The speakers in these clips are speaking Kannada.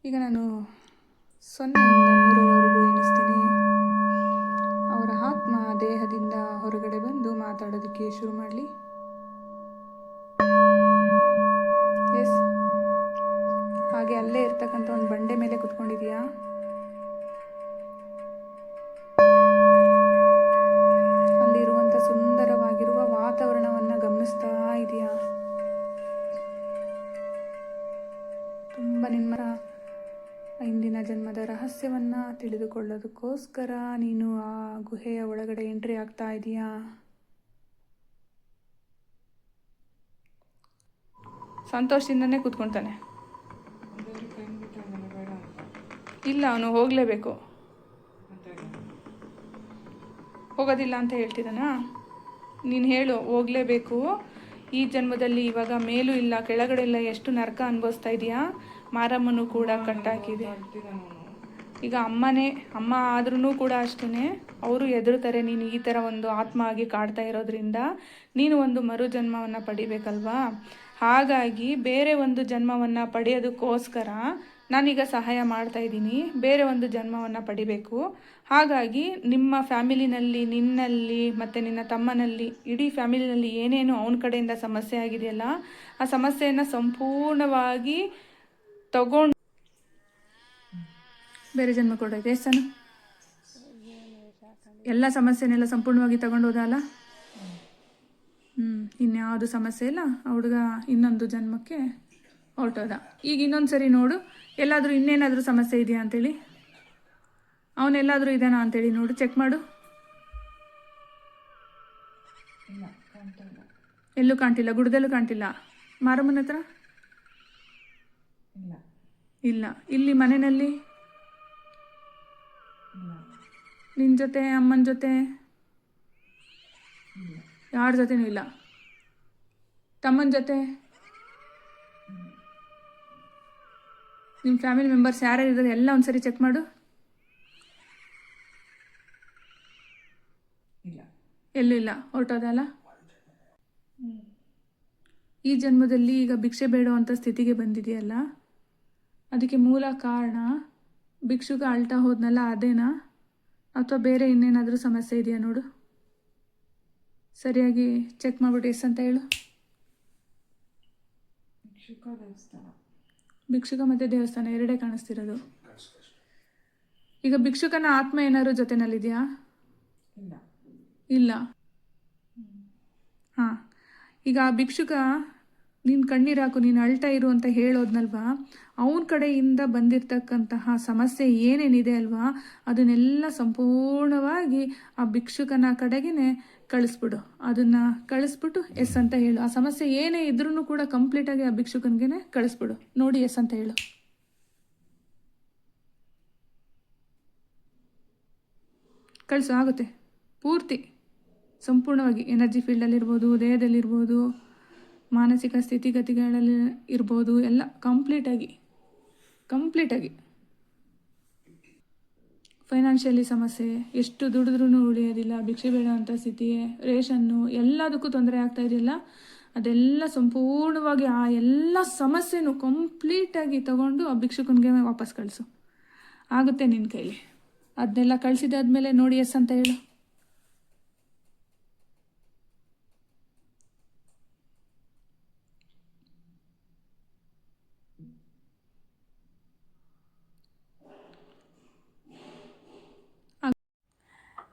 ಈಗ ನಾನು 0ಯಿಂದ 3ರವರೆಗೂ ಎಣಿಸ್ತೀನಿ. ಅವರ ಆತ್ಮ ದೇಹದಿಂದ ಹೊರಗಡೆ ಬಂದು ಮಾತಾಡೋದಕ್ಕೆ ಶುರು ಮಾಡಲಿ. ಎಸ್, ಹಾಗೆ ಅಲ್ಲೇ ಇರ್ತಕ್ಕಂಥ ಒಂದು ಬಂಡೆ ಮೇಲೆ ಕುತ್ಕೊಂಡಿದೆಯಾ? ಅಲ್ಲಿರುವಂಥ ಸುಂದರವಾಗಿರುವ ವಾತಾವರಣವನ್ನು ಗಮನಿಸ್ತಾ ಇದೆಯಾ? ತುಂಬ ನಿಮ್ಮ ಇಂದಿನ ಜನ್ಮದ ರಹಸ್ಯವನ್ನು ತಿಳಿದುಕೊಳ್ಳೋದಕ್ಕೋಸ್ಕರ ನೀನು ಆ ಗುಹೆಯ ಒಳಗಡೆ ಎಂಟ್ರಿ ಆಗ್ತಾ ಇದೆಯಾ? ಸಂತೋಷದಿಂದನೇ ಕೂತ್ಕೊಳ್ತಾನೆ. ಇಲ್ಲ, ಅವನು ಹೋಗಲೇಬೇಕು. ಹೋಗೋದಿಲ್ಲ ಅಂತ ಹೇಳ್ತಿದ್ದಾನಾ? ನೀನು ಹೇಳು, ಹೋಗಲೇಬೇಕು. ಈ ಜನ್ಮದಲ್ಲಿ ಇವಾಗ ಮೇಲೂ ಇಲ್ಲ ಕೆಳಗಡೆ ಇಲ್ಲ, ಎಷ್ಟು ನರಕ ಅನುಭವಿಸ್ತಾ ಇದೆಯಾ? ಮಾರಮ್ಮನೂ ಕೂಡ ಕಟ್ಟಾಕಿದೆ. ಈಗ ಅಮ್ಮ ಆದ್ರೂ ಕೂಡ ಅಷ್ಟೇ, ಅವರು ಹೆದರ್ತಾರೆ ನೀನು ಈ ಥರ ಒಂದು ಆತ್ಮ ಆಗಿ ಕಾಡ್ತಾ ಇರೋದ್ರಿಂದ ನೀನು ಒಂದು ಮರು ಜನ್ಮವನ್ನು ಪಡಿಬೇಕಲ್ವಾ? ಹಾಗಾಗಿ ಬೇರೆ ಒಂದು ಜನ್ಮವನ್ನು ಪಡೆಯೋದಕ್ಕೋಸ್ಕರ ನಾನೀಗ ಸಹಾಯ ಮಾಡ್ತಾ ಇದ್ದೀನಿ. ಬೇರೆ ಒಂದು ಜನ್ಮವನ್ನು ಪಡಿಬೇಕು. ಹಾಗಾಗಿ ನಿಮ್ಮ ಫ್ಯಾಮಿಲಿನಲ್ಲಿ, ನಿನ್ನಲ್ಲಿ ಮತ್ತು ನಿನ್ನ ತಮ್ಮನಲ್ಲಿ, ಇಡೀ ಫ್ಯಾಮಿಲಿನಲ್ಲಿ ಏನೇನು ಅವನ ಕಡೆಯಿಂದ ಸಮಸ್ಯೆ ಆಗಿದೆಯಲ್ಲ, ಆ ಸಮಸ್ಯೆಯನ್ನು ಸಂಪೂರ್ಣವಾಗಿ ತಗೊಂಡು ಬೇರೆ ಜನ್ಮ ಕೊಡೋದು. ಎಷ್ಟನು ಎಲ್ಲ ಸಮಸ್ಯೆನೆಲ್ಲ ಸಂಪೂರ್ಣವಾಗಿ ತಗೊಂಡು ಹೋದಲ್ಲ. ಇನ್ಯಾವುದು ಸಮಸ್ಯೆ ಇಲ್ಲ. ಆ ಹುಡುಗ ಇನ್ನೊಂದು ಜನ್ಮಕ್ಕೆ ಹೊರಟೋದ. ಈಗ ಇನ್ನೊಂದು ಸರಿ ನೋಡು, ಎಲ್ಲಾದರೂ ಇನ್ನೇನಾದರೂ ಸಮಸ್ಯೆ ಇದೆಯಾ ಅಂತೇಳಿ, ಅವನೆಲ್ಲಾದರೂ ಇದ್ದಾನಾ ಅಂತೇಳಿ ನೋಡು, ಚೆಕ್ ಮಾಡು. ಎಲ್ಲೂ ಕಾಣ್ತಿಲ್ಲ, ಗುಡ್ದಲ್ಲೂ ಕಾಣ್ತಿಲ್ಲ. ಮಾರಮ್ಮನ ಹತ್ರ ಇಲ್ಲ. ಇಲ್ಲಿ ಮನೆಯಲ್ಲಿ ನಿನ್ನ ಜೊತೆ, ಅಮ್ಮನ ಜೊತೆ, ಯಾರ ಜೊತೆನೂ ಇಲ್ಲ. ತಮ್ಮನ ಜೊತೆ, ನಿಮ್ಮ ಫ್ಯಾಮಿಲಿ ಮೆಂಬರ್ಸ್ ಯಾರ್ಯಾರು ಇದ್ದಾರೆ ಎಲ್ಲ ಒಂದ್ಸರಿ ಚೆಕ್ ಮಾಡು. ಎಲ್ಲೂ ಇಲ್ಲ, ಹೊರಟೋದಲ್ಲ. ಈ ಜನ್ಮದಲ್ಲಿ ಈಗ ಭಿಕ್ಷೆ ಬೇಡುವಂಥ ಸ್ಥಿತಿಗೆ ಬಂದಿದೆಯಲ್ಲ, ಅದಕ್ಕೆ ಮೂಲ ಕಾರಣ ಭಿಕ್ಷುಕ ಅಳ್ತಾ ಹೋದ್ನಲ್ಲ, ಅದೇನಾ? ಅಥವಾ ಬೇರೆ ಇನ್ನೇನಾದರೂ ಸಮಸ್ಯೆ ಇದೆಯಾ ನೋಡು. ಸರಿಯಾಗಿ ಚೆಕ್ ಮಾಡಿಬಿಟ್ಟು ಎಸ್ ಅಂತ ಹೇಳು. ಭಿಕ್ಷುಕ ಮತ್ತು ದೇವಸ್ಥಾನ ಎರಡೇ ಕಾಣಿಸ್ತಿರೋದು. ಈಗ ಭಿಕ್ಷುಕನ ಆತ್ಮ ಏನಾದ್ರು ಜೊತೆನಲ್ಲಿದೆಯಾ? ಇಲ್ಲ. ಹಾಂ, ಈಗ ಆ ಭಿಕ್ಷುಕ ನೀನು ಕಣ್ಣೀರು ಹಾಕು, ನೀನು ಅಳ್ತಾ ಇರು ಅಂತ ಹೇಳೋದ್ನಲ್ವಾ, ಅವನ ಕಡೆಯಿಂದ ಬಂದಿರತಕ್ಕಂತಹ ಸಮಸ್ಯೆ ಏನೇನಿದೆ ಅಲ್ವಾ, ಅದನ್ನೆಲ್ಲ ಸಂಪೂರ್ಣವಾಗಿ ಆ ಭಿಕ್ಷುಕನ ಕಡೆಗೇ ಕಳಿಸ್ಬಿಡು. ಅದನ್ನು ಕಳಿಸ್ಬಿಟ್ಟು ಎಸ್ ಅಂತ ಹೇಳು. ಆ ಸಮಸ್ಯೆ ಏನೇ ಇದ್ರೂ ಕೂಡ ಕಂಪ್ಲೀಟಾಗಿ ಆ ಭಿಕ್ಷುಕನಿಗೆ ಕಳಿಸ್ಬಿಡು. ನೋಡಿ ಎಸ್ ಅಂತ ಹೇಳು. ಕಳಿಸು, ಆಗುತ್ತೆ. ಪೂರ್ತಿ ಸಂಪೂರ್ಣವಾಗಿ ಎನರ್ಜಿ ಫೀಲ್ಡಲ್ಲಿರ್ಬೋದು, ದೇಹದಲ್ಲಿರ್ಬೋದು, ಮಾನಸಿಕ ಸ್ಥಿತಿಗತಿಗಳಲ್ಲಿ ಇರ್ಬೋದು, ಎಲ್ಲ ಕಂಪ್ಲೀಟಾಗಿ ಫೈನಾನ್ಷಿಯಲಿ ಸಮಸ್ಯೆ, ಎಷ್ಟು ದುಡಿದ್ರೂ ಉಳಿಯೋದಿಲ್ಲ, ಭಿಕ್ಷೆ ಬೇಡೋವಂಥ ಸ್ಥಿತಿ, ರೇಷನ್ನು, ಎಲ್ಲದಕ್ಕೂ ತೊಂದರೆ ಆಗ್ತಾ ಇದೆಯಲ್ಲ, ಅದೆಲ್ಲ ಸಂಪೂರ್ಣವಾಗಿ ಆ ಎಲ್ಲ ಸಮಸ್ಯೆನೂ ಕಂಪ್ಲೀಟಾಗಿ ತಗೊಂಡು ಆ ಭಿಕ್ಷುಕನಿಗೆ ವಾಪಸ್ ಕಳಿಸು. ಆಗುತ್ತೆ ನಿನ್ನ ಕೈಲಿ. ಅದನ್ನೆಲ್ಲ ಕಳಿಸಿದಾದ್ಮೇಲೆ ನೋಡಿ ಎಸ್ ಅಂತ ಹೇಳು.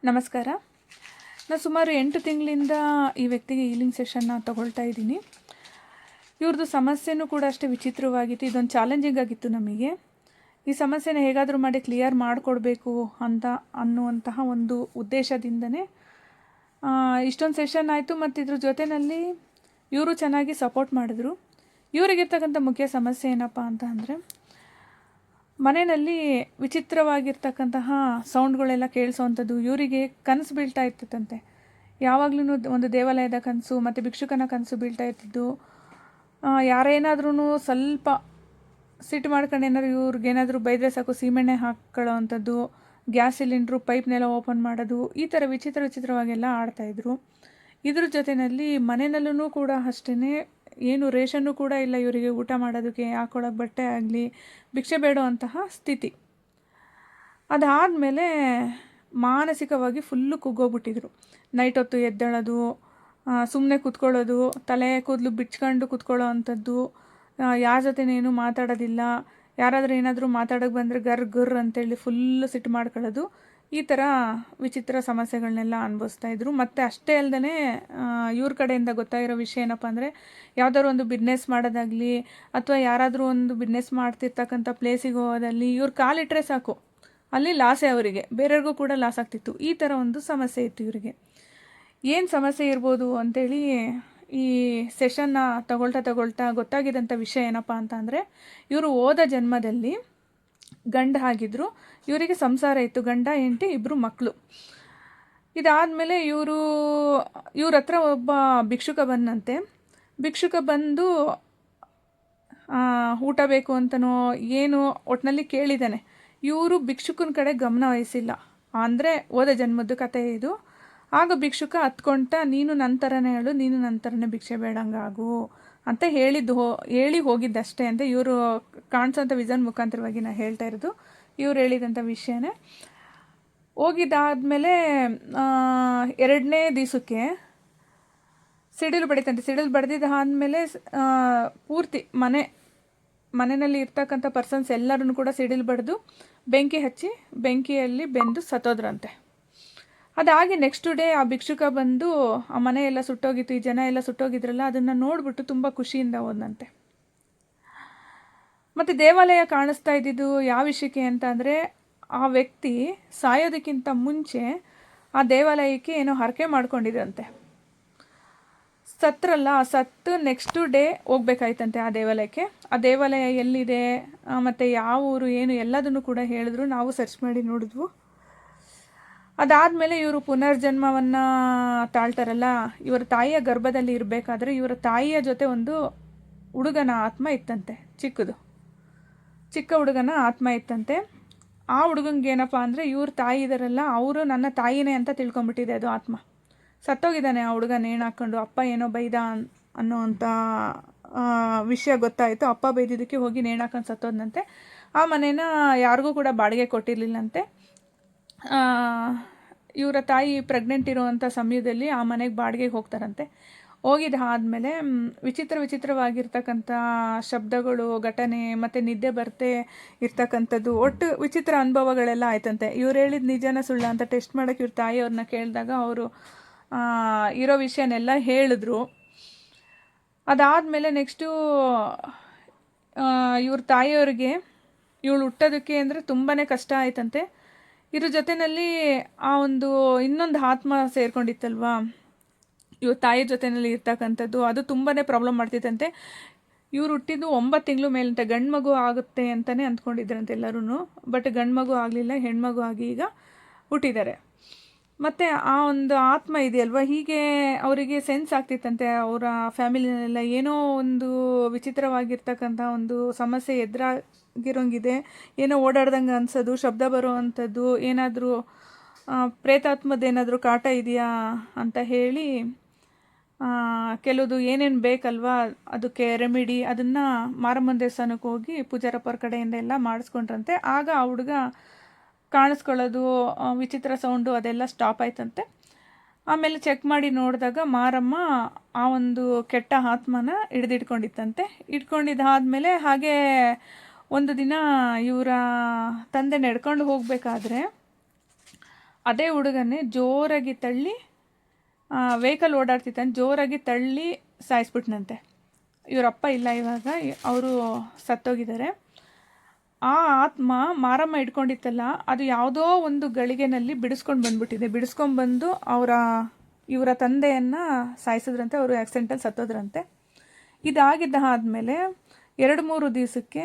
ನಮಸ್ಕಾರ. ನಾನು ಸುಮಾರು 8 ತಿಂಗಳಿಂದ ಈ ವ್ಯಕ್ತಿಗೆ ಹೀಲಿಂಗ್ ಸೆಷನ್ನ ತಗೊಳ್ತಾ ಇದ್ದೀನಿ. ಇವ್ರದ್ದು ಸಮಸ್ಯೆನೂ ಕೂಡ ಅಷ್ಟೇ ವಿಚಿತ್ರವಾಗಿತ್ತು. ಇದೊಂದು ಚಾಲೆಂಜಿಂಗ್ ಆಗಿತ್ತು ನಮಗೆ. ಈ ಸಮಸ್ಯೆನ ಹೇಗಾದರೂ ಮಾಡಿ ಕ್ಲಿಯರ್ ಮಾಡಿಕೊಡ್ಬೇಕು ಅನ್ನುವಂತಹ ಒಂದು ಉದ್ದೇಶದಿಂದನೇ ಇಷ್ಟೊಂದು ಸೆಷನ್ ಆಯಿತು. ಮತ್ತು ಇದ್ರ ಜೊತೆಯಲ್ಲಿ ಇವರು ಚೆನ್ನಾಗಿ ಸಪೋರ್ಟ್ ಮಾಡಿದ್ರು. ಇವರಿಗಿರ್ತಕ್ಕಂಥ ಮುಖ್ಯ ಸಮಸ್ಯೆ ಏನಪ್ಪ ಅಂತ ಅಂದರೆ, ಮನೆಯಲ್ಲಿ ವಿಚಿತ್ರವಾಗಿರ್ತಕ್ಕಂತಹ ಸೌಂಡ್ಗಳೆಲ್ಲ ಕೇಳಿಸೋವಂಥದ್ದು. ಇವರಿಗೆ ಕನಸು ಬೀಳ್ತಾ ಇರ್ತದಂತೆ. ಯಾವಾಗಲೂ ಒಂದು ದೇವಾಲಯದ ಕನಸು ಮತ್ತು ಭಿಕ್ಷುಕನ ಕನಸು ಬೀಳ್ತಾ ಇರ್ತಿದ್ದು. ಯಾರೇನಾದ್ರೂ ಸ್ವಲ್ಪ ಸಿಟ್ಟು ಮಾಡ್ಕೊಂಡು ಏನಾದ್ರು ಇವ್ರಿಗೇನಾದರೂ ಬೈದರೆ ಸಾಕು ಸೀಮೆಣ್ಣೆ ಹಾಕ್ಕೊಳ್ಳೋ ಅಂಥದ್ದು, ಗ್ಯಾಸ್ ಸಿಲಿಂಡ್ರು ಪೈಪ್ನೆಲ್ಲ ಓಪನ್ ಮಾಡೋದು, ಈ ಥರ ವಿಚಿತ್ರವಾಗೆಲ್ಲ ಆಡ್ತಾಯಿದ್ರು. ಇದ್ರ ಜೊತೆಯಲ್ಲಿ ಮನೆಯಲ್ಲೂ ಕೂಡ ಅಷ್ಟೇ ಏನು ರೇಷನ್ನು ಕೂಡ ಇಲ್ಲ ಇವರಿಗೆ ಊಟ ಮಾಡೋದಕ್ಕೆ, ಹಾಕೊಳ್ಳೋಕೆ ಬಟ್ಟೆ ಆಗಲಿ, ಭಿಕ್ಷೆ ಬೇಡುವಂತಹ ಸ್ಥಿತಿ. ಅದಾದಮೇಲೆ ಮಾನಸಿಕವಾಗಿ ಫುಲ್ಲು ಕುಗ್ಗೋಗ್ಬಿಟ್ಟಿದ್ರು. ನೈಟ್ ಹೊತ್ತು ಎದ್ದೇಳೋದು, ಸುಮ್ಮನೆ ಕೂತ್ಕೊಳ್ಳೋದು, ತಲೆ ಕೂದಲು ಬಿಚ್ಕೊಂಡು ಕೂತ್ಕೊಳ್ಳೋ ಅಂಥದ್ದು, ಯಾರ ಜೊತೆನೇನು ಮಾತಾಡೋದಿಲ್ಲ, ಯಾರಾದರೂ ಏನಾದರೂ ಮಾತಾಡೋಕ್ಕೆ ಬಂದರೆ ಗರ್ ಅಂತೇಳಿ ಫುಲ್ಲು ಸಿಟ್ಟು ಮಾಡ್ಕೊಳ್ಳೋದು. ಈ ಥರ ವಿಚಿತ್ರ ಸಮಸ್ಯೆಗಳನ್ನೆಲ್ಲ ಅನುಭವಿಸ್ತಾಯಿದ್ರು. ಮತ್ತು ಅಷ್ಟೇ ಅಲ್ಲದೆ ಇವ್ರ ಕಡೆಯಿಂದ ಗೊತ್ತಾಗಿರೋ ವಿಷಯ ಏನಪ್ಪ ಅಂದರೆ, ಯಾವುದಾದ್ರು ಒಂದು ಬಿಸ್ನೆಸ್ ಮಾಡೋದಾಗಲಿ ಅಥವಾ ಯಾರಾದರೂ ಒಂದು ಬಿಸ್ನೆಸ್ ಮಾಡ್ತಿರ್ತಕ್ಕಂಥ ಪ್ಲೇಸಿಗೆ ಹೋಗೋದಲ್ಲಿ ಇವ್ರ ಕಾಲಿಟ್ಟರೆ ಸಾಕು, ಅಲ್ಲಿ ಲಾಸೇ ಅವರಿಗೆ, ಬೇರೆಯವ್ರಿಗೂ ಕೂಡ ಲಾಸ್ ಆಗ್ತಿತ್ತು. ಈ ಥರ ಒಂದು ಸಮಸ್ಯೆ ಇತ್ತು ಇವರಿಗೆ. ಏನು ಸಮಸ್ಯೆ ಇರ್ಬೋದು ಅಂಥೇಳಿ ಈ ಸೆಷನ್ನ ತಗೊಳ್ತಾ ಗೊತ್ತಾಗಿದ್ದಂಥ ವಿಷಯ ಏನಪ್ಪ ಅಂತ ಅಂದರೆ, ಇವರು ಹೋದ ಜನ್ಮದಲ್ಲಿ ಗಂಡ ಆಗಿದ್ದರು, ಇವರಿಗೆ ಸಂಸಾರ ಇತ್ತು, ಗಂಡ ಹೆಂಡತಿ ಇಬ್ಬರು ಮಕ್ಕಳು. ಇದಾದಮೇಲೆ ಇವ್ರ ಹತ್ರ ಒಬ್ಬ ಭಿಕ್ಷುಕ ಬಂದಂತೆ. ಭಿಕ್ಷುಕ ಬಂದು ಊಟ ಬೇಕು ಅಂತನೋ ಏನು ಒಟ್ಟಿನಲ್ಲಿ ಕೇಳಿದ್ದಾನೆ. ಇವರು ಭಿಕ್ಷುಕನ ಕಡೆ ಗಮನ ವಹಿಸಿಲ್ಲ. ಅಂದರೆ ಹೋದ ಜನ್ಮದ್ದು ಕತೆ ಇದು. ಆಗ ಭಿಕ್ಷುಕ ಹತ್ಕೊಂತ, ನೀನು ನನ್ನ ಥರನೇ ಹೇಳು, ನೀನು ನನ್ನ ಥರನೇ ಭಿಕ್ಷೆ ಬೇಡಂಗಾಗು ಅಂತ ಹೇಳಿ ಹೋಗಿದ್ದಷ್ಟೇ ಅಂತ ಇವರು ಕಾಣಿಸೋಂಥ ವಿಷನ್ ಮುಖಾಂತರವಾಗಿ ನಾನು ಹೇಳ್ತಾ ಇರೋದು. ಇವ್ರು ಹೇಳಿದಂಥ ವಿಷಯನೇ. ಹೋಗಿದ್ದಾದಮೇಲೆ 2ನೇ ದಿವಸಕ್ಕೆ ಸಿಡಿಲು ಬಡಿತಂತೆ. ಸಿಡಿಲು ಬಡ್ದಿದ್ದಾದಮೇಲೆ ಪೂರ್ತಿ ಮನೆಯಲ್ಲಿ ಇರ್ತಕ್ಕಂಥ ಪರ್ಸನ್ಸ್ ಎಲ್ಲರೂ ಕೂಡ ಸಿಡಿಲು ಬಡಿದು ಬೆಂಕಿ ಹಚ್ಚಿ ಬೆಂಕಿಯಲ್ಲಿ ಬೆಂದು ಸತ್ತೋದ್ರಂತೆ. ಅದಾಗಿ ನೆಕ್ಸ್ಟ್ ಡೇ ಆ ಭಿಕ್ಷುಕ ಬಂದು ಆ ಮನೆ ಎಲ್ಲ ಸುಟ್ಟೋಗಿತ್ತು, ಈ ಜನ ಎಲ್ಲ ಸುಟ್ಟೋಗಿದ್ರಲ್ಲ, ಅದನ್ನು ನೋಡಿಬಿಟ್ಟು ತುಂಬ ಖುಷಿಯಿಂದ ಹೋದಂತೆ. ಮತ್ತು ದೇವಾಲಯ ಕಾಣಿಸ್ತಾ ಇದ್ದಿದ್ದು ಯಾವ ವಿಷಯಕ್ಕೆ ಅಂತ ಅಂದರೆ, ಆ ವ್ಯಕ್ತಿ ಸಾಯೋದಕ್ಕಿಂತ ಮುಂಚೆ ಆ ದೇವಾಲಯಕ್ಕೆ ಏನೋ ಹರಕೆ ಮಾಡ್ಕೊಂಡಿದ್ರಂತೆ. ಸತ್ರಲ್ಲ, ಸತ್ತು ನೆಕ್ಸ್ಟ್ ಡೇ ಹೋಗ್ಬೇಕಾಯ್ತಂತೆ ಆ ದೇವಾಲಯಕ್ಕೆ. ಆ ದೇವಾಲಯ ಎಲ್ಲಿದೆ ಮತ್ತು ಯಾವ ಊರು ಏನು ಎಲ್ಲದನ್ನು ಕೂಡ ಹೇಳಿದ್ರು. ನಾವು ಸರ್ಚ್ ಮಾಡಿ ನೋಡಿದ್ವು. ಅದಾದಮೇಲೆ ಇವರು ಪುನರ್ಜನ್ಮವನ್ನು ತಾಳ್ತಾರಲ್ಲ, ಇವರ ತಾಯಿಯ ಗರ್ಭದಲ್ಲಿ ಇರಬೇಕಾದ್ರೆ ಇವರ ತಾಯಿಯ ಜೊತೆ ಒಂದು ಹುಡುಗನ ಆತ್ಮ ಇತ್ತಂತೆ, ಚಿಕ್ಕ ಹುಡುಗನ ಆತ್ಮ ಇತ್ತಂತೆ. ಆ ಹುಡುಗಂಗೆ ಏನಪ್ಪ ಅಂದರೆ, ಇವ್ರ ತಾಯಿ ಇದಾರಲ್ಲ ಅವರು ನನ್ನ ತಾಯಿನೇ ಅಂತ ತಿಳ್ಕೊಂಬಿಟ್ಟಿದೆ ಅದು ಆತ್ಮ. ಸತ್ತೋಗಿದ್ದಾನೆ ಆ ಹುಡುಗ ನೇಣು ಹಾಕ್ಕೊಂಡು. ಅಪ್ಪ ಏನೋ ಬೈದ ಅನ್ನೋವಂಥ ವಿಷಯ ಗೊತ್ತಾಯಿತು. ಅಪ್ಪ ಬೈದಿದ್ದಕ್ಕೆ ಹೋಗಿ ನೇಣು ಹಾಕೊಂಡು ಸತ್ತೋದಂತೆ. ಆ ಮನೇನ ಯಾರಿಗೂ ಕೂಡ ಬಾಡಿಗೆ ಕೊಟ್ಟಿರಲಿಲ್ಲಂತೆ. ಇವರ ತಾಯಿ ಪ್ರೆಗ್ನೆಂಟ್ ಇರೋವಂಥ ಸಮಯದಲ್ಲಿ ಆ ಮನೆಗೆ ಬಾಡಿಗೆಗೆ ಹೋಗ್ತಾರಂತೆ. ಹೋಗಿದ್ದಾದಮೇಲೆ ವಿಚಿತ್ರವಾಗಿರ್ತಕ್ಕಂಥ ಶಬ್ದಗಳು, ಘಟನೆ ಮತ್ತು ನಿದ್ದೆ ಬರ್ತೆ ಇರ್ತಕ್ಕಂಥದ್ದು, ಒಟ್ಟು ವಿಚಿತ್ರ ಅನುಭವಗಳೆಲ್ಲ ಆಯ್ತಂತೆ. ಇವ್ರು ಹೇಳಿದ ನಿಜನ ಸುಳ್ಳ ಅಂತ ಟೆಸ್ಟ್ ಮಾಡೋಕ್ಕೆ ಇವ್ರ ತಾಯಿಯವ್ರನ್ನ ಕೇಳಿದಾಗ ಅವರು ಇರೋ ವಿಷಯನೆಲ್ಲ ಹೇಳಿದ್ರು. ಅದಾದಮೇಲೆ ನೆಕ್ಸ್ಟು ಇವ್ರ ತಾಯಿಯವ್ರಿಗೆ ಇವಳು ಹುಟ್ಟೋದಕ್ಕೆ ಅಂದರೆ ತುಂಬಾ ಕಷ್ಟ ಆಯ್ತಂತೆ. ಇದ್ರ ಜೊತೆಯಲ್ಲಿ ಆ ಒಂದು ಇನ್ನೊಂದು ಆತ್ಮ ಸೇರ್ಕೊಂಡಿತ್ತಲ್ವಾ ಇವ್ರ ತಾಯಿ ಜೊತೆಯಲ್ಲಿ ಇರ್ತಕ್ಕಂಥದ್ದು, ಅದು ತುಂಬಾ ಪ್ರಾಬ್ಲಮ್ ಮಾಡ್ತಿತ್ತಂತೆ. ಇವ್ರು ಹುಟ್ಟಿದ್ದು 9 ತಿಂಗಳು ಮೇಲಂತೆ. ಗಂಡು ಮಗು ಆಗುತ್ತೆ ಅಂತಲೇ ಅಂದ್ಕೊಂಡಿದ್ರಂತೆ ಎಲ್ಲರೂ. ಬಟ್ ಗಂಡು ಮಗು ಆಗಲಿಲ್ಲ, ಹೆಣ್ಮಗು ಆಗಿ ಈಗ ಹುಟ್ಟಿದ್ದಾರೆ. ಮತ್ತು ಆ ಒಂದು ಆತ್ಮ ಇದೆಯಲ್ವ, ಹೀಗೆ ಅವರಿಗೆ ಸೆನ್ಸ್ ಆಗ್ತಿತ್ತಂತೆ ಅವರ ಫ್ಯಾಮಿಲಿನೆಲ್ಲ ಏನೋ ಒಂದು ವಿಚಿತ್ರವಾಗಿರ್ತಕ್ಕಂಥ ಒಂದು ಸಮಸ್ಯೆ ಎದುರಾಗಿರೋಂಗಿದೆ, ಏನೋ ಓಡಾಡ್ದಂಗೆ ಅನ್ಸೋದು, ಶಬ್ದ ಬರೋ ಅಂಥದ್ದು, ಏನಾದರೂ ಪ್ರೇತಾತ್ಮದ್ದೇನಾದರೂ ಕಾಟ ಇದೆಯಾ ಅಂತ ಹೇಳಿ ಕೆಲವುದು ಏನೇನು ಬೇಕಲ್ವಾ ಅದಕ್ಕೆ ರೆಮಿಡಿ, ಅದನ್ನು ಮಾರಮ್ಮನ ದೇವಸ್ಥಾನಕ್ಕೆ ಹೋಗಿ ಪೂಜಾರಪ್ಪರ ಕಡೆಯಿಂದ ಎಲ್ಲ ಮಾಡಿಸ್ಕೊಂಡ್ರಂತೆ. ಆಗ ಆ ಹುಡುಗ ಕಾಣಿಸ್ಕೊಳ್ಳೋದು, ವಿಚಿತ್ರ ಸೌಂಡು ಅದೆಲ್ಲ ಸ್ಟಾಪ್ ಆಯ್ತಂತೆ. ಆಮೇಲೆ ಚೆಕ್ ಮಾಡಿ ನೋಡಿದಾಗ ಮಾರಮ್ಮ ಆ ಒಂದು ಕೆಟ್ಟ ಆತ್ಮನ ಹಿಡಿದಿಟ್ಕೊಂಡಿತ್ತಂತೆ. ಇಟ್ಕೊಂಡಿದ್ದಾದಮೇಲೆ ಹಾಗೆ ಒಂದು ದಿನ ಇವರ ತಂದೆ ನಡ್ಕೊಂಡು ಹೋಗಬೇಕಾದ್ರೆ ಅದೇ ಹುಡುಗನ್ನೇ ಜೋರಾಗಿ ತಳ್ಳಿ, ವೆಹಿಕಲ್ ಓಡಾಡ್ತಿತ್ತಂತೆ, ಜೋರಾಗಿ ತಳ್ಳಿ ಸಾಯಿಸ್ಬಿಟ್ನಂತೆ. ಇವರಪ್ಪ ಇಲ್ಲ, ಇವಾಗ ಅವರು ಸತ್ತೋಗಿದ್ದಾರೆ. ಆ ಆತ್ಮ ಮಾರಮ್ಮ ಇಟ್ಕೊಂಡಿತ್ತಲ್ಲ, ಅದು ಯಾವುದೋ ಒಂದು ಗಳಿಗೆನಲ್ಲಿ ಬಿಡಿಸ್ಕೊಂಡ್ಬಂದು ಇವರ ತಂದೆಯನ್ನು ಸಾಯಿಸಿದ್ರಂತೆ. ಅವರು ಆಕ್ಸಿಡೆಂಟಲ್ಲಿ ಸತ್ತೋದ್ರಂತೆ. ಇದಾಗಿದ್ದಾದಮೇಲೆ 2-3 ದಿವಸಕ್ಕೆ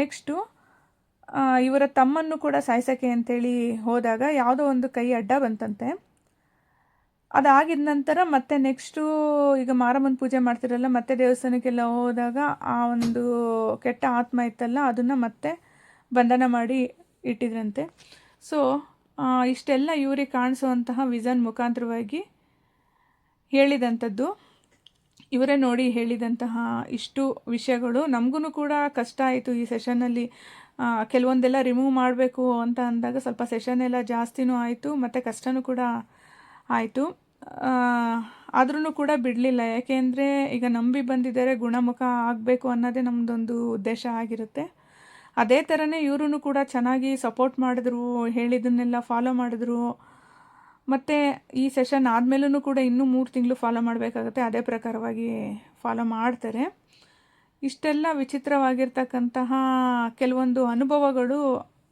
ನೆಕ್ಸ್ಟು ಇವರ ತಮ್ಮನ್ನು ಕೂಡ ಸಾಯಿಸೋಕ್ಕೆ ಅಂತೇಳಿ ಹೋದಾಗ ಯಾವುದೋ ಒಂದು ಕೈ ಅಡ್ಡ ಬಂತಂತೆ. ಅದಾಗಿದ ನಂತರ ಮತ್ತೆ ನೆಕ್ಸ್ಟು ಈಗ ಮಾರಮ್ಮನ ಪೂಜೆ ಮಾಡ್ತಿರಲ್ಲ, ಮತ್ತೆ ದೇವಸ್ಥಾನಕ್ಕೆಲ್ಲ ಹೋದಾಗ ಆ ಒಂದು ಕೆಟ್ಟ ಆತ್ಮ ಇತ್ತಲ್ಲ ಅದನ್ನು ಮತ್ತೆ ಬಂಧನ ಮಾಡಿ ಇಟ್ಟಿದ್ರಂತೆ. ಸೊ ಇಷ್ಟೆಲ್ಲ ಇವ್ರಿಗೆ ಕಾಣಿಸುವಂತಹ ವಿಷನ್ ಮುಖಾಂತರವಾಗಿ ಹೇಳಿದಂಥದ್ದು. ಇವರೇ ನೋಡಿ ಹೇಳಿದಂತಹ ಇಷ್ಟು ವಿಷಯಗಳು ನಮಗೂ ಕೂಡ ಕಷ್ಟ ಆಯಿತು ಈ ಸೆಷನ್ನಲ್ಲಿ. ಕೆಲವೊಂದೆಲ್ಲ ರಿಮೂವ್ ಮಾಡಬೇಕು ಅಂತ ಅಂದಾಗ ಸ್ವಲ್ಪ ಸೆಷನ್ ಎಲ್ಲ ಜಾಸ್ತಿನೂ ಆಯಿತು ಮತ್ತು ಕಷ್ಟನೂ ಕೂಡ ಆಯಿತು. ಆದ್ರೂ ಕೂಡ ಬಿಡಲಿಲ್ಲ, ಯಾಕೆಂದರೆ ಈಗ ನಂಬಿ ಬಂದಿದ್ದಾರೆ, ಗುಣಮುಖ ಆಗಬೇಕು ಅನ್ನೋದೇ ನಮ್ಮದೊಂದು ಉದ್ದೇಶ ಆಗಿರುತ್ತೆ. ಅದೇ ಥರನೇ ಇವರು ಕೂಡ ಚೆನ್ನಾಗಿ ಸಪೋರ್ಟ್ ಮಾಡಿದ್ರು, ಹೇಳಿದ್ದನ್ನೆಲ್ಲ ಫಾಲೋ ಮಾಡಿದ್ರು. ಮತ್ತು ಈ ಸೆಷನ್ ಆದಮೇಲೂ ಕೂಡ ಇನ್ನೂ 3 ತಿಂಗಳು ಫಾಲೋ ಮಾಡಬೇಕಾಗುತ್ತೆ, ಅದೇ ಪ್ರಕಾರವಾಗಿ ಫಾಲೋ ಮಾಡ್ತಾರೆ. ಇಷ್ಟೆಲ್ಲ ವಿಚಿತ್ರವಾಗಿರ್ತಕ್ಕಂತಹ ಕೆಲವೊಂದು ಅನುಭವಗಳು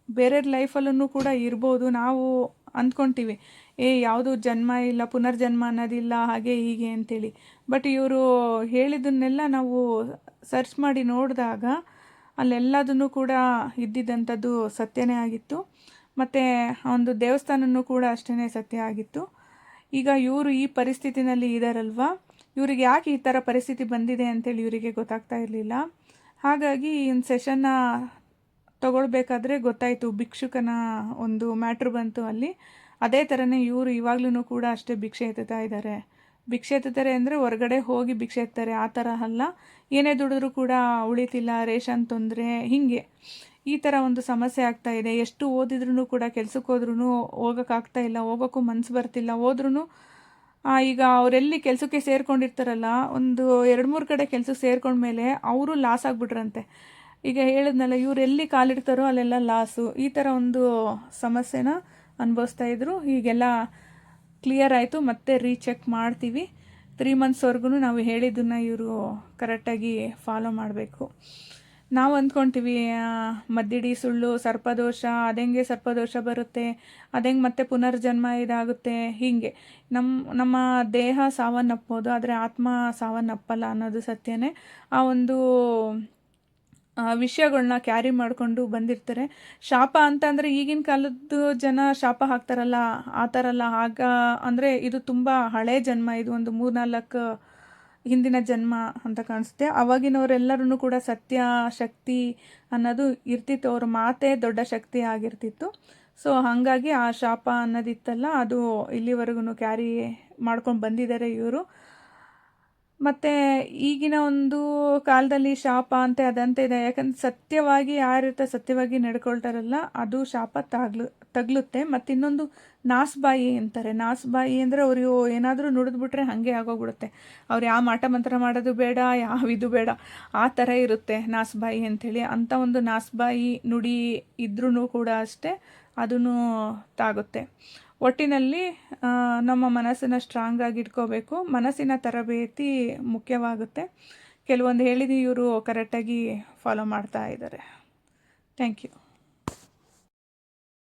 ಬೇರೆ ಲೈಫಲ್ಲೂ ಕೂಡ ಇರ್ಬೋದು. ನಾವು ಅಂದ್ಕೊತೀವಿ ಯಾವುದು ಜನ್ಮ ಇಲ್ಲ, ಪುನರ್ಜನ್ಮ ಅನ್ನೋದಿಲ್ಲ, ಹಾಗೆ ಹೀಗೆ ಅಂತೇಳಿ. ಬಟ್ ಇವರು ಹೇಳಿದ್ದನ್ನೆಲ್ಲ ನಾವು ಸರ್ಚ್ ಮಾಡಿ ನೋಡಿದಾಗ ಅಲ್ಲೆಲ್ಲದನ್ನು ಕೂಡ ಇದ್ದಿದ್ದಂಥದ್ದು ಸತ್ಯನೇ ಆಗಿತ್ತು. ಮತ್ತು ಒಂದು ದೇವಸ್ಥಾನನೂ ಕೂಡ ಅಷ್ಟೇ ಸತ್ಯ ಆಗಿತ್ತು. ಈಗ ಇವರು ಈ ಪರಿಸ್ಥಿತಿನಲ್ಲಿ ಇದ್ದಾರಲ್ವ, ಇವ್ರಿಗೆ ಯಾಕೆ ಈ ಥರ ಪರಿಸ್ಥಿತಿ ಬಂದಿದೆ ಅಂತೇಳಿ ಇವರಿಗೆ ಗೊತ್ತಾಗ್ತಾ ಇರಲಿಲ್ಲ. ಹಾಗಾಗಿ ಒಂದು ಸೆಷನ್ನ ತಗೊಳ್ಬೇಕಾದ್ರೆ ಗೊತ್ತಾಯಿತು, ಭಿಕ್ಷುಕನ ಒಂದು ಮ್ಯಾಟ್ರ್ ಬಂತು ಅಲ್ಲಿ. ಅದೇ ಥರನೇ ಇವರು ಇವಾಗ್ಲೂ ಕೂಡ ಅಷ್ಟೇ ಭಿಕ್ಷೆ ಎತ್ತುತ್ತಾ ಇದ್ದಾರೆ. ಭಿಕ್ಷೆ ಎತ್ತುತ್ತಾರೆ ಅಂದರೆ ಹೊರಗಡೆ ಹೋಗಿ ಭಿಕ್ಷೆ ಎತ್ತಾರೆ, ಆ ಥರ ಅಲ್ಲ. ಏನೇ ದುಡಿದ್ರೂ ಕೂಡ ಉಳಿತಿಲ್ಲ, ರೇಷನ್ ತೊಂದರೆ, ಹೀಗೆ ಈ ಥರ ಒಂದು ಸಮಸ್ಯೆ ಆಗ್ತಾ ಇದೆ. ಎಷ್ಟು ಓದಿದ್ರೂ ಕೂಡ ಕೆಲ್ಸಕ್ಕೆ ಹೋದ್ರೂ ಹೋಗೋಕ್ಕಾಗ್ತಾ ಇಲ್ಲ, ಹೋಗೋಕ್ಕೂ ಮನಸ್ಸು ಬರ್ತಿಲ್ಲ. ಹೋದ್ರೂ ಈಗ ಅವರೆಲ್ಲಿ ಕೆಲಸಕ್ಕೆ ಸೇರ್ಕೊಂಡಿರ್ತಾರಲ್ಲ, ಒಂದು 2-3 ಕಡೆ ಕೆಲಸಕ್ಕೆ ಸೇರ್ಕೊಂಡ್ಮೇಲೆ ಅವರು ಲಾಸ್ ಆಗಿಬಿಟ್ರಂತೆ. ಈಗ ಹೇಳಿದ್ನಲ್ಲ, ಇವ್ರು ಎಲ್ಲಿ ಕಾಲಿಡ್ತಾರೋ ಅಲ್ಲೆಲ್ಲ ಲಾಸು, ಈ ಥರ ಒಂದು ಸಮಸ್ಯೆನ ಅನುಭವಿಸ್ತಾಯಿದ್ರು. ಹೀಗೆಲ್ಲ ಕ್ಲಿಯರ್ ಆಯಿತು. ಮತ್ತೆ ರೀಚೆಕ್ ಮಾಡ್ತೀವಿ. 3 ಮಂತ್ಸ್ವರೆಗೂ ನಾವು ಹೇಳಿದ್ದನ್ನು ಇವರು ಕರೆಕ್ಟಾಗಿ ಫಾಲೋ ಮಾಡಬೇಕು. ನಾವು ಅಂದ್ಕೊತೀವಿ ಮದ್ದಿಡಿ ಸುಳ್ಳು, ಸರ್ಪದೋಷ, ಅದೆಂಗೆ ಸರ್ಪದೋಷ ಬರುತ್ತೆ, ಅದೆಂಗೆ ಮತ್ತೆ ಪುನರ್ಜನ್ಮ ಇದಾಗುತ್ತೆ, ಹೀಗೆ ನಮ್ಮ ದೇಹ ಸಾವನ್ನಪ್ಬೋದು, ಆದರೆ ಆತ್ಮ ಸಾವನ್ನಪ್ಪಲ್ಲ ಅನ್ನೋದು ಸತ್ಯನೇ. ಆ ಒಂದು ವಿಷಯಗಳನ್ನ ಕ್ಯಾರಿ ಮಾಡಿಕೊಂಡು ಬಂದಿರ್ತಾರೆ. ಶಾಪ ಅಂತಂದರೆ ಈಗಿನ ಕಾಲದ್ದು ಜನ ಶಾಪ ಹಾಕ್ತಾರಲ್ಲ, ಆ ಥರ ಅಲ್ಲ. ಆಗ ಅಂದರೆ ಇದು ತುಂಬ ಹಳೆ ಜನ್ಮ, ಇದು ಒಂದು 3-4 ಹಿಂದಿನ ಜನ್ಮ ಅಂತ ಕಾಣಿಸುತ್ತೆ. ಅವಾಗಿನವರೆಲ್ಲರೂ ಕೂಡ ಸತ್ಯ ಶಕ್ತಿ ಅನ್ನೋದು ಇರ್ತಿತ್ತು, ಅವ್ರ ಮಾತೇ ದೊಡ್ಡ ಶಕ್ತಿ ಆಗಿರ್ತಿತ್ತು. ಸೊ ಹಾಗಾಗಿ ಆ ಶಾಪ ಅನ್ನೋದಿತ್ತಲ್ಲ, ಅದು ಇಲ್ಲಿವರೆಗೂ ಕ್ಯಾರಿ ಮಾಡ್ಕೊಂಡು ಬಂದಿದ್ದಾರೆ ಇವರು. ಮತ್ತು ಈಗಿನ ಒಂದು ಕಾಲದಲ್ಲಿ ಶಾಪ ಅಂತೆ ಅದಂತೆ ಇದೆ, ಯಾಕಂದ್ರೆ ಸತ್ಯವಾಗಿ ಯಾರಿರ್ತ ಸತ್ಯವಾಗಿ ನಡ್ಕೊಳ್ತಾರಲ್ಲ, ಅದು ಶಾಪ ತಗಲುತ್ತೆ. ಮತ್ತು ಇನ್ನೊಂದು ನಾಸ್ಬಾಯಿ ಅಂತಾರೆ. ನಾಸ್ಬಾಯಿ ಅಂದರೆ ಅವರು ಏನಾದರೂ ನುಡಿದ್ಬಿಟ್ರೆ ಹಾಗೆ ಆಗೋಗ್ಬಿಡುತ್ತೆ. ಅವ್ರು ಯಾವ ಮಾಟ ಮಂತ್ರ ಮಾಡೋದು ಬೇಡ, ಯಾವ ಇದು ಬೇಡ, ಆ ಥರ ಇರುತ್ತೆ ನಾಸ್ಬಾಯಿ ಅಂಥೇಳಿ. ಅಂಥ ಒಂದು ನಾಸ್ಬಾಯಿ ನುಡಿ ಇದ್ರೂ ಕೂಡ ಅಷ್ಟೇ, ಅದೂ ತಾಗುತ್ತೆ. ಒಟ್ಟಿನಲ್ಲಿ ನಮ್ಮ ಮನಸ್ಸನ್ನು ಸ್ಟ್ರಾಂಗ್ ಆಗಿ ಇಟ್ಕೋಬೇಕು. ಮನಸ್ಸಿನ ತರಬೇತಿ ಮುಖ್ಯವಾಗುತ್ತೆ. ಕೆಲವೊಂದು ಹೇಳಿದ್ದು ಇವರು ಕರೆಕ್ಟಾಗಿ ಫಾಲೋ ಮಾಡ್ತಾ ಇದ್ದಾರೆ. Thank you.